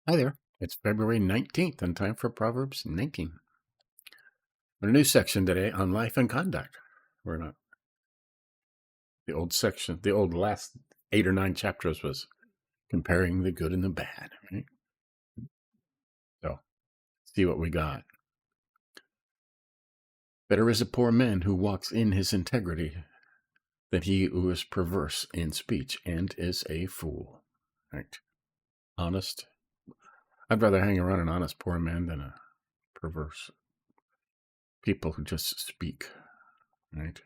Hi there. It's February 19th and time for Proverbs 19. A new section today on life and conduct. We're not the old section, the old last 8 or 9 chapters was comparing the good and the bad, right? So, see what we got. Better is a poor man who walks in his integrity than he who is perverse in speech and is a fool. Right? Honest. I'd rather hang around an honest poor man than a perverse people who just speak, right?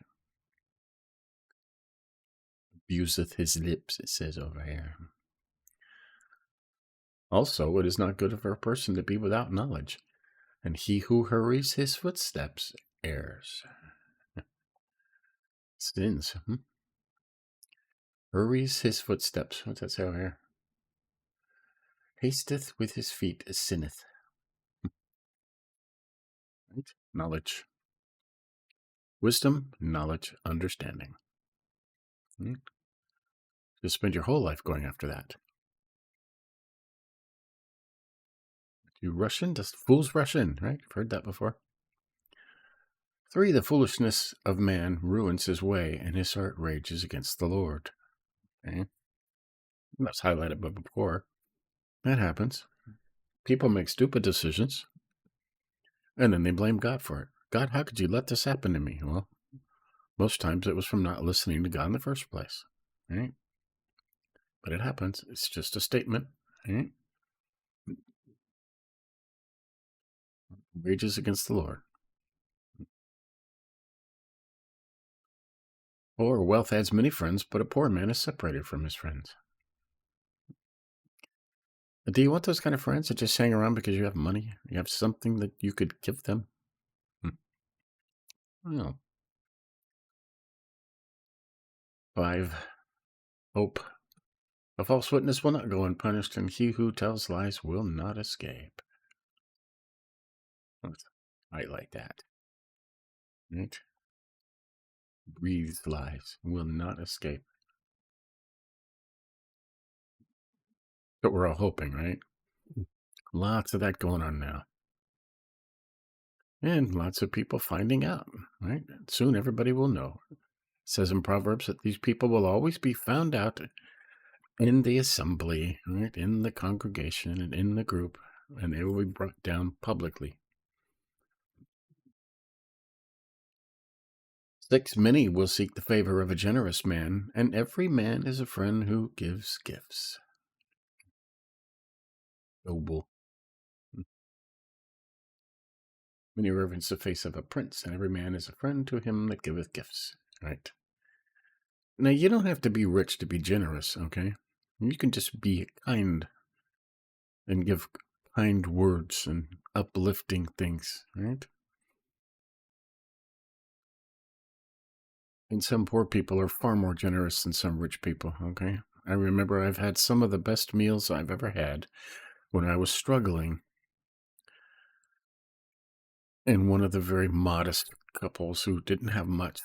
Abuseth his lips, it says over here. Also, it is not good for a person to be without knowledge, and he who hurries his footsteps errs. Sins. Hurries his footsteps. What's that say over here? Hasteth with his feet sinneth. Right? Knowledge. Wisdom, knowledge, understanding. Right? Just spend your whole life going after that. You rush in, just fools rush in, right? You've heard that before. 3, the foolishness of man ruins his way, and his heart rages against the Lord. Okay? That's highlighted before. That happens. People make stupid decisions, and then they blame God for it. God, how could you let this happen to me? Well, most times it was from not listening to God in the first place, right? But it happens. It's just a statement, right? Rages against the Lord. Or wealth adds many friends, but a poor man is separated from his friends. Do you want those kind of friends that just hang around because you have money? You have something that you could give them? Well, 5, hope. A false witness will not go unpunished, and he who tells lies will not escape. I like that. Right? Breathes lies will not escape. But we're all hoping, right? Lots of that going on now. And lots of people finding out, right? Soon everybody will know. It says in Proverbs that these people will always be found out in the assembly, right? In the congregation and in the group, and they will be brought down publicly. 6, many will seek the favor of a generous man, and every man is a friend who gives gifts. Noble. Many reverence the face of a prince, and every man is a friend to him that giveth gifts. Right? Now, you don't have to be rich to be generous, okay? You can just be kind and give kind words and uplifting things, right? And some poor people are far more generous than some rich people, okay? I remember I've had some of the best meals I've ever had when I was struggling. And one of the very modest couples who didn't have much,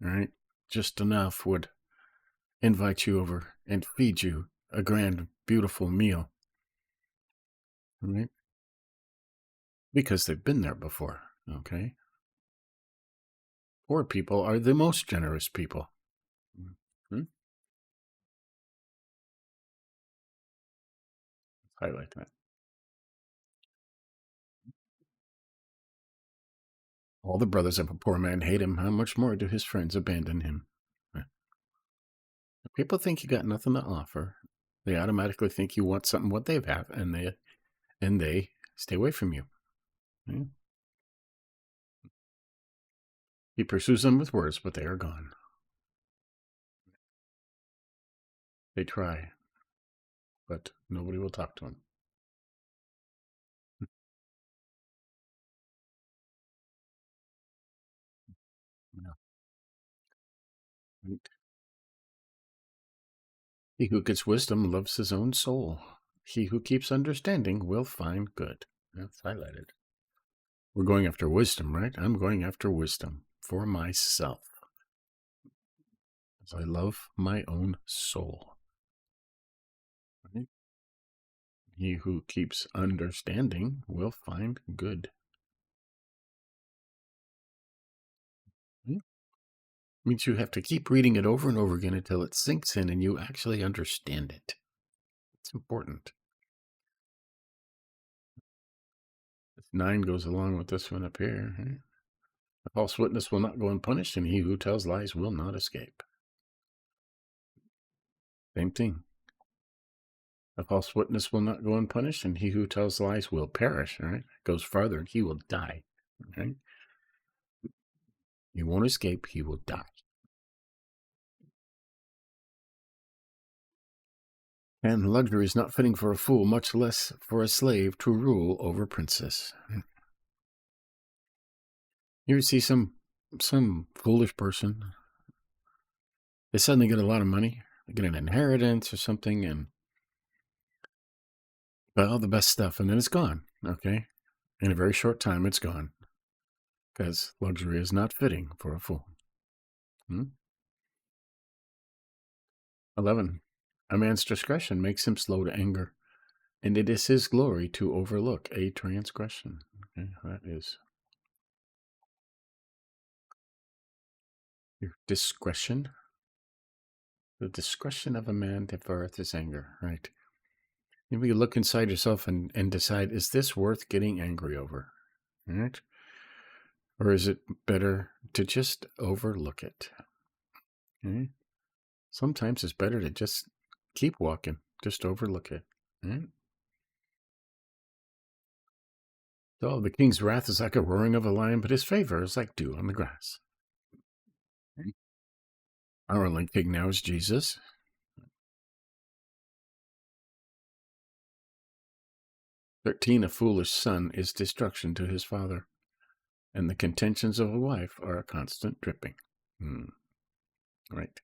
right? Just enough would invite you over and feed you a grand, beautiful meal, right? Because they've been there before, okay? Poor people are the most generous people. Mm-hmm. Highlight that. All the brothers of a poor man hate him. How much more do his friends abandon him? If people think you got nothing to offer, they automatically think you want something what they have, and they stay away from you. Yeah. He pursues them with words, but they are gone. They try, but nobody will talk to him. No. Right. He who gets wisdom loves his own soul. He who keeps understanding will find good. That's highlighted. We're going after wisdom, right? I'm going after wisdom for myself. As I love my own soul. Right? He who keeps understanding will find good. Means you have to keep reading it over and over again until it sinks in and you actually understand it. It's important. 9 goes along with this one up here. Right? A false witness will not go unpunished, and he who tells lies will not escape. Same thing. A false witness will not go unpunished, and he who tells lies will perish. Right? Goes farther, he will die. Right? He won't escape, he will die. And luxury is not fitting for a fool, much less for a slave to rule over princes. You see some foolish person, they suddenly get a lot of money, they get an inheritance or something, and all the best stuff, and then it's gone, okay? In a very short time, it's gone. Because luxury is not fitting for a fool. 11. A man's discretion makes him slow to anger, and it is his glory to overlook a transgression. Okay, that is your discretion. The discretion of a man deferreth his anger, right? You look inside yourself and decide, is this worth getting angry over? Right? Or is it better to just overlook it? Okay? Sometimes it's better to just keep walking, just overlook it. Right? So the king's wrath is like a roaring of a lion, but his favor is like dew on the grass. Okay? Our only king now is Jesus. 13. A foolish son is destruction to his father, and the contentions of a wife are a constant dripping. Right.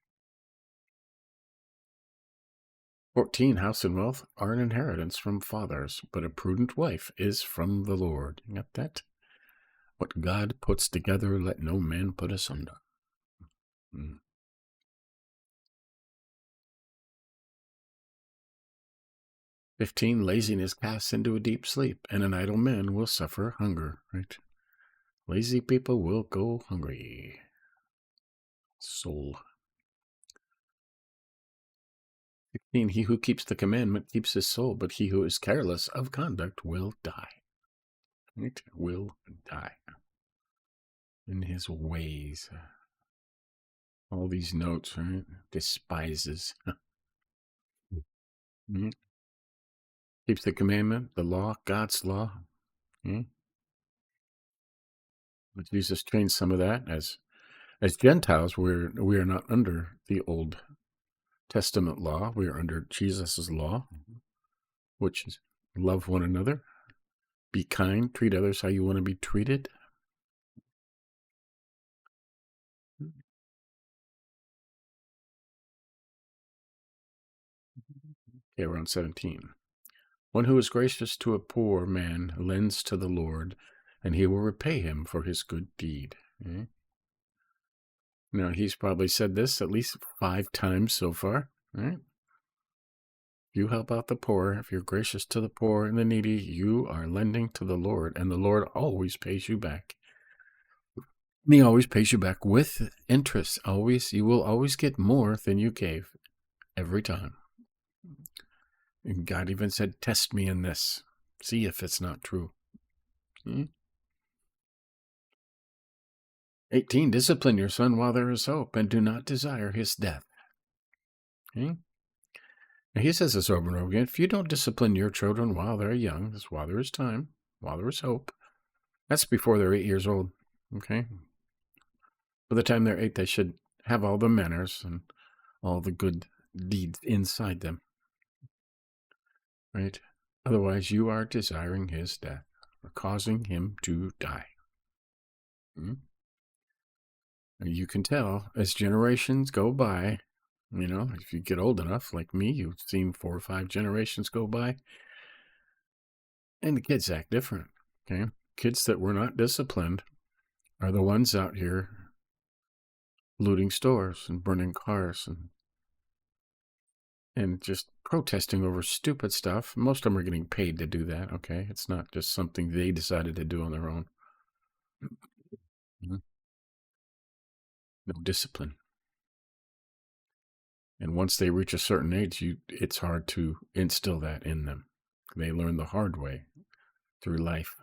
14. House and wealth are an inheritance from fathers, but a prudent wife is from the Lord. You got that? What God puts together, let no man put asunder. 15. Laziness casts into a deep sleep, and an idle man will suffer hunger. Right? Lazy people will go hungry. Soul. 16. He who keeps the commandment keeps his soul, but he who is careless of conduct will die. Right? Will die in his ways. All these notes, right? Despises. Keeps the commandment, the law, God's law. But Jesus trained some of that. As Gentiles, we are not under the Old Testament law. We are under Jesus' law, which is love one another, be kind, treat others how you want to be treated. Okay, we're on 17. One who is gracious to a poor man lends to the Lord, and he will repay him for his good deed. Okay? Now, he's probably said this at least 5 times so far, right? You help out the poor. If you're gracious to the poor and the needy, you are lending to the Lord, and the Lord always pays you back. And he always pays you back with interest. You will always get more than you gave every time. And God even said, test me in this. See if it's not true. 18. Discipline your son while there is hope, and do not desire his death. Okay? Now he says this over and over again. If you don't discipline your children while they're young, that's while there is time, while there is hope. That's before they're 8 years old. Okay? By the time they're 8, they should have all the manners and all the good deeds inside them. Right? Otherwise, you are desiring his death or causing him to die. You can tell as generations go by, if you get old enough, like me, you've seen 4 or 5 generations go by, and the kids act different. Okay? Kids that were not disciplined are the ones out here looting stores and burning cars and and just protesting over stupid stuff. Most of them are getting paid to do that, okay? It's not just something they decided to do on their own. Mhm. No discipline. And once they reach a certain age, it's hard to instill that in them. They learn the hard way through life.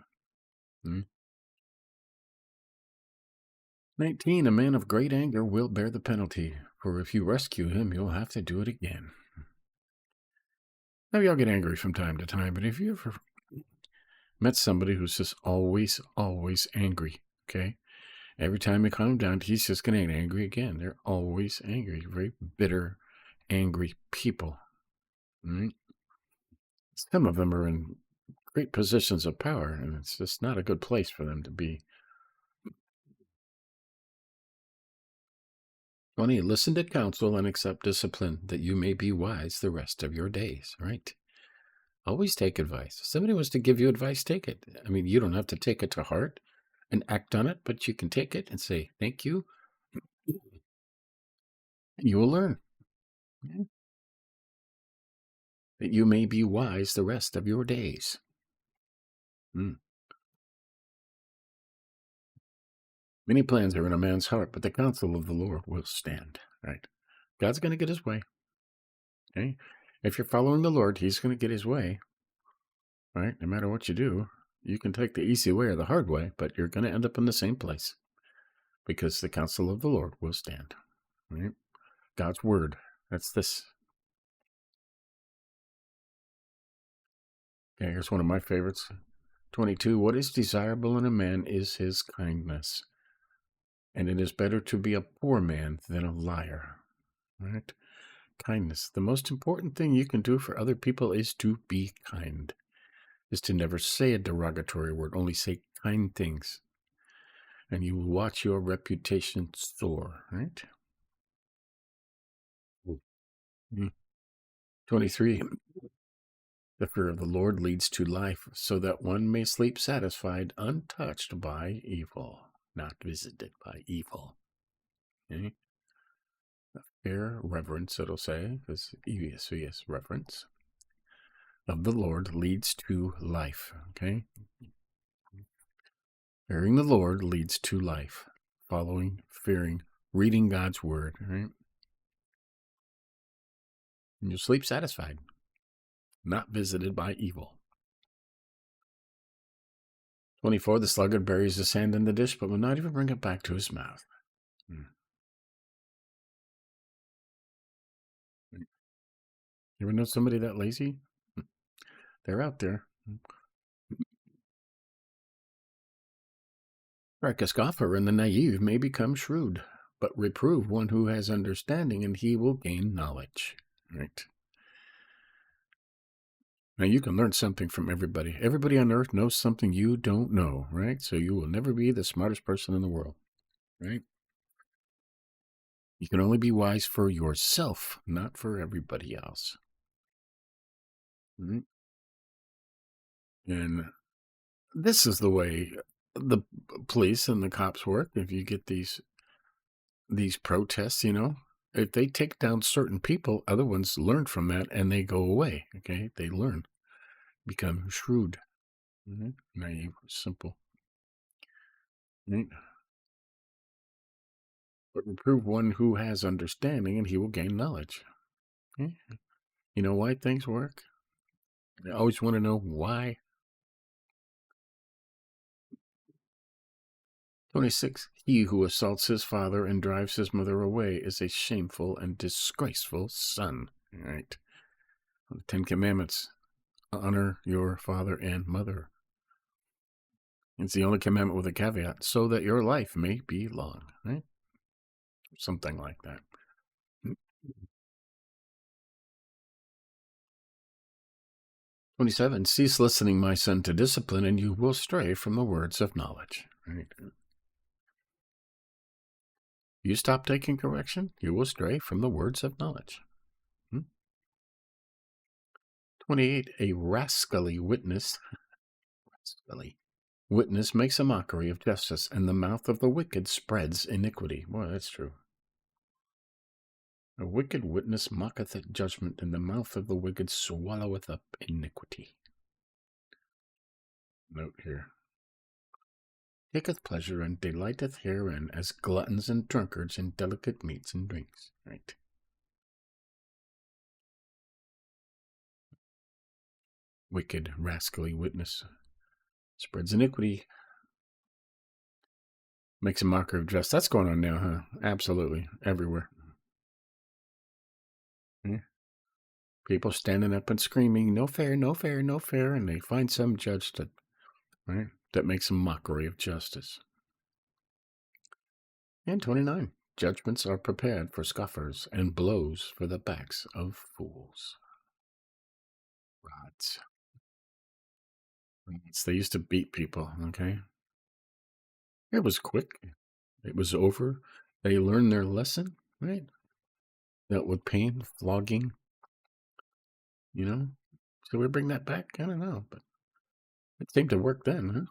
19, a man of great anger will bear the penalty, for if you rescue him, you'll have to do it again. Maybe I'll get angry from time to time, but if you ever met somebody who's just always angry, okay? Every time you calm down, he's just going to get angry again. They're always angry, very bitter, angry people. Right? Some of them are in great positions of power, and it's just not a good place for them to be. 20, listen to counsel and accept discipline, that you may be wise the rest of your days, right? Always take advice. If somebody wants to give you advice, take it. I mean, you don't have to take it to heart and act on it, but you can take it and say, thank you, and you will learn. That you may be wise the rest of your days. Many plans are in a man's heart, but the counsel of the Lord will stand, right? God's going to get his way, okay? If you're following the Lord, he's going to get his way, right? No matter what you do, you can take the easy way or the hard way, but you're going to end up in the same place because the counsel of the Lord will stand, right? God's word, that's this. Okay, here's one of my favorites. 22, what is desirable in a man is his kindness, and it is better to be a poor man than a liar, right? Kindness. The most important thing you can do for other people is to be kind, is to never say a derogatory word, only say kind things. And you will watch your reputation soar, right? 23. The fear of the Lord leads to life, so that one may sleep satisfied, untouched by evil, not visited by evil. Okay? Fear, reverence, it'll say, because yes, reverence of the Lord leads to life. Okay? Fearing the Lord leads to life. Following, fearing, reading God's word, right? And you'll sleep satisfied, not visited by evil. 24, the sluggard buries his hand in the dish, but will not even bring it back to his mouth. You ever know somebody that lazy? They're out there. Strike a scoffer, and the naive may become shrewd, but reprove one who has understanding, and he will gain knowledge. Right? Now, you can learn something from everybody. Everybody on earth knows something you don't know, right? So you will never be the smartest person in the world, right? You can only be wise for yourself, not for everybody else. Right? And this is the way the police and the cops work. If you get these protests, if they take down certain people, other ones learn from that and they go away. Okay, they learn, become shrewd, naive, simple. Right? But reprove one who has understanding, and he will gain knowledge. Okay? You know why things work? I always want to know why. 26. He who assaults his father and drives his mother away is a shameful and disgraceful son. All right. The 10 Commandments. Honor your father and mother. It's the only commandment with a caveat, so that your life may be long. Right? Something like that. 27. Cease listening, my son, to discipline, and you will stray from the words of knowledge. Right? You stop taking correction, you will stray from the words of knowledge. 28. A rascally witness makes a mockery of justice, and the mouth of the wicked spreads iniquity. Boy, that's true. A wicked witness mocketh at judgment, and the mouth of the wicked swalloweth up iniquity. Note here. Taketh pleasure and delighteth herein, as gluttons and drunkards in delicate meats and drinks. Right. Wicked, rascally witness spreads iniquity, makes a mockery of justice. That's going on now, huh? Absolutely. Everywhere. Yeah. People standing up and screaming, no fair, no fair, no fair, and they find some judge that makes a mockery of justice. And 29. Judgments are prepared for scoffers, and blows for the backs of fools. Rods. They used to beat people, okay? It was quick. It was over. They learned their lesson, right? Dealt with pain, flogging, So we bring that back? I don't know, but it seemed to work then, huh?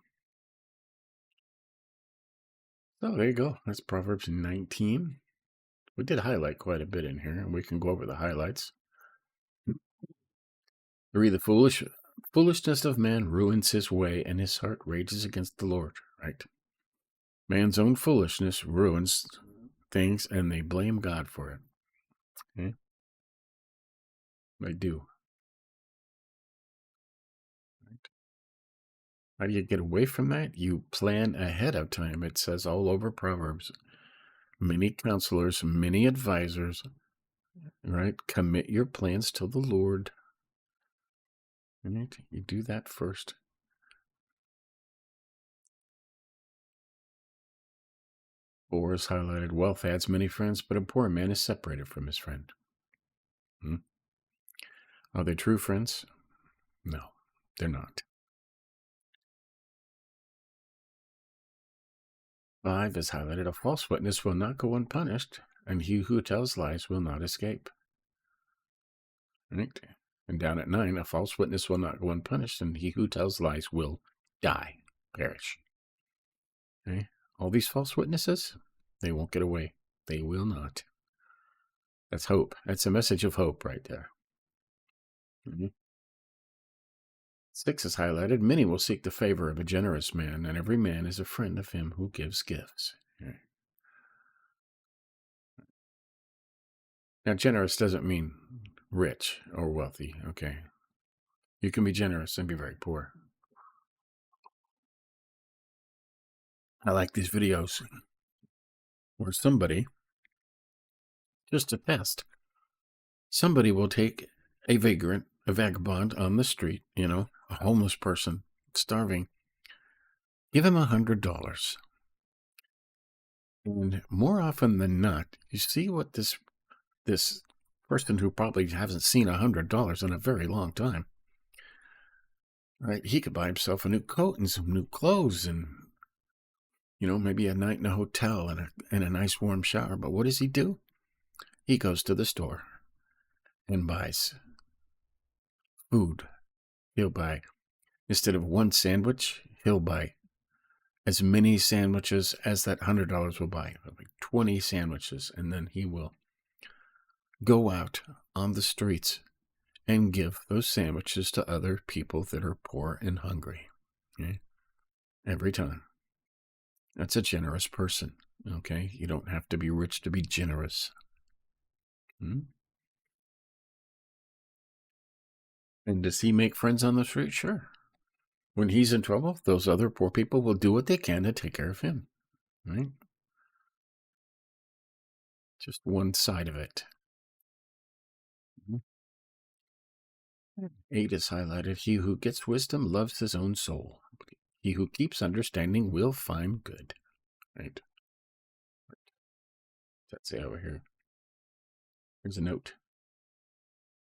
So there you go. That's Proverbs 19. We did highlight quite a bit in here, and we can go over the highlights. 3. The foolishness of man ruins his way, and his heart rages against the Lord. Right? Man's own foolishness ruins things, and they blame God for it. Okay? They do. Right? How do you get away from that? You plan ahead of time. It says all over Proverbs. Many counselors, many advisors, right? Commit your plans to the Lord. Right? You do that first. Or is highlighted, wealth adds many friends, but a poor man is separated from his friend. Are they true friends? No, they're not. 5 is highlighted, a false witness will not go unpunished, and he who tells lies will not escape. Right? And down at 9, a false witness will not go unpunished, and he who tells lies will die, perish. Okay? All these false witnesses, they won't get away. They will not. That's hope. That's a message of hope right there. 6 is highlighted. Many will seek the favor of a generous man, and every man is a friend of him who gives gifts. Okay. Now, generous doesn't mean rich or wealthy, okay? You can be generous and be very poor. I like these videos where somebody, just a test, somebody will take a vagrant, a vagabond on the street, a homeless person, starving, give him $100. And more often than not, you see what this person who probably hasn't seen $100 in a very long time, right? He could buy himself a new coat and some new clothes and, maybe a night in a hotel and a nice warm shower. But what does he do? He goes to the store and buys food. He'll buy, instead of one sandwich, he'll buy as many sandwiches as that $100 will buy, like 20 sandwiches, and then he will go out on the streets and give those sandwiches to other people that are poor and hungry. Okay? Every time. That's a generous person. Okay? You don't have to be rich to be generous. And does he make friends on the street? Sure. When he's in trouble, those other poor people will do what they can to take care of him. Right? Just one side of it. 8 is highlighted. He who gets wisdom loves his own soul. He who keeps understanding will find good. Right? That's it over here. Here's a note.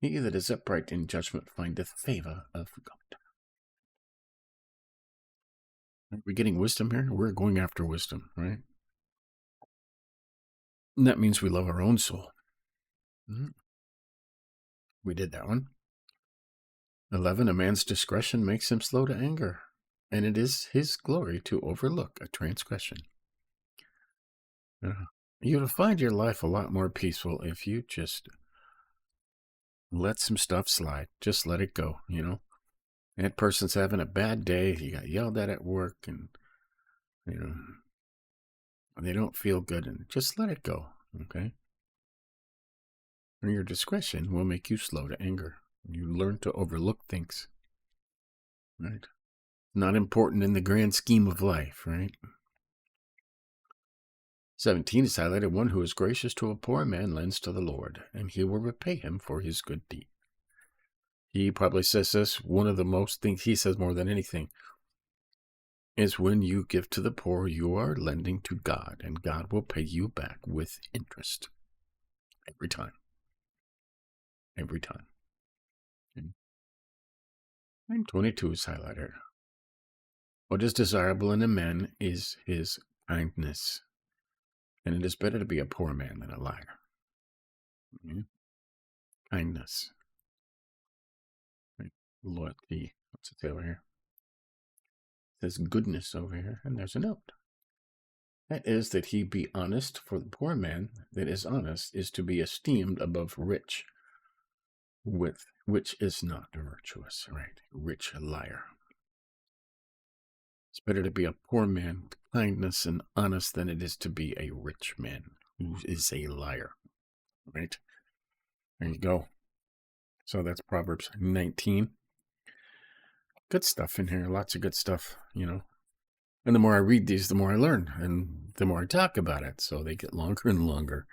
He that is upright in judgment findeth favor of God. Are we getting wisdom here? We're going after wisdom, right? And that means we love our own soul. We did that one. 11, a man's discretion makes him slow to anger, and it is his glory to overlook a transgression. You'll find your life a lot more peaceful if you just let some stuff slide. Just let it go, That person's having a bad day. You got yelled at work, and, they don't feel good, and just let it go, okay? And your discretion will make you slow to anger. You learn to overlook things, right? Not important in the grand scheme of life, right? 17 is highlighted. One who is gracious to a poor man lends to the Lord, and he will repay him for his good deed. He probably says this, one of the most things he says more than anything, is when you give to the poor, you are lending to God, and God will pay you back with interest. Every time. Every time. And 22 is highlighted. What is desirable in a man is his kindness, and it is better to be a poor man than a liar. Kindness. Loyalty. What's it say over here? There's goodness over here, and there's a note. That is that he be honest, for the poor man that is honest is to be esteemed above rich, which is not virtuous, right? Rich liar. It's better to be a poor man, kindness and honest, than it is to be a rich man who is a liar, right? There you go. So that's Proverbs 19. Good stuff in here. Lots of good stuff, And the more I read these, the more I learn, and the more I talk about it. So they get longer and longer.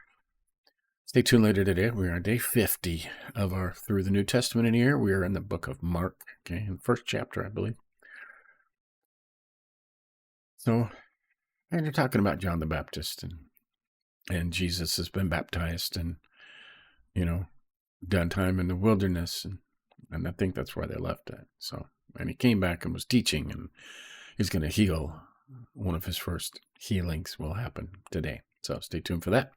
Stay tuned later today. We are on day 50 of our Through the New Testament in here. We are in the book of Mark, okay, in the first chapter, I believe. So, and you're talking about John the Baptist, and Jesus has been baptized, and, done time in the wilderness, and I think that's where they left it. So, and he came back and was teaching, and he's going to heal. One of his first healings will happen today. So stay tuned for that.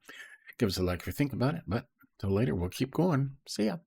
Give us a like if you think about it. But until later, we'll keep going. See ya.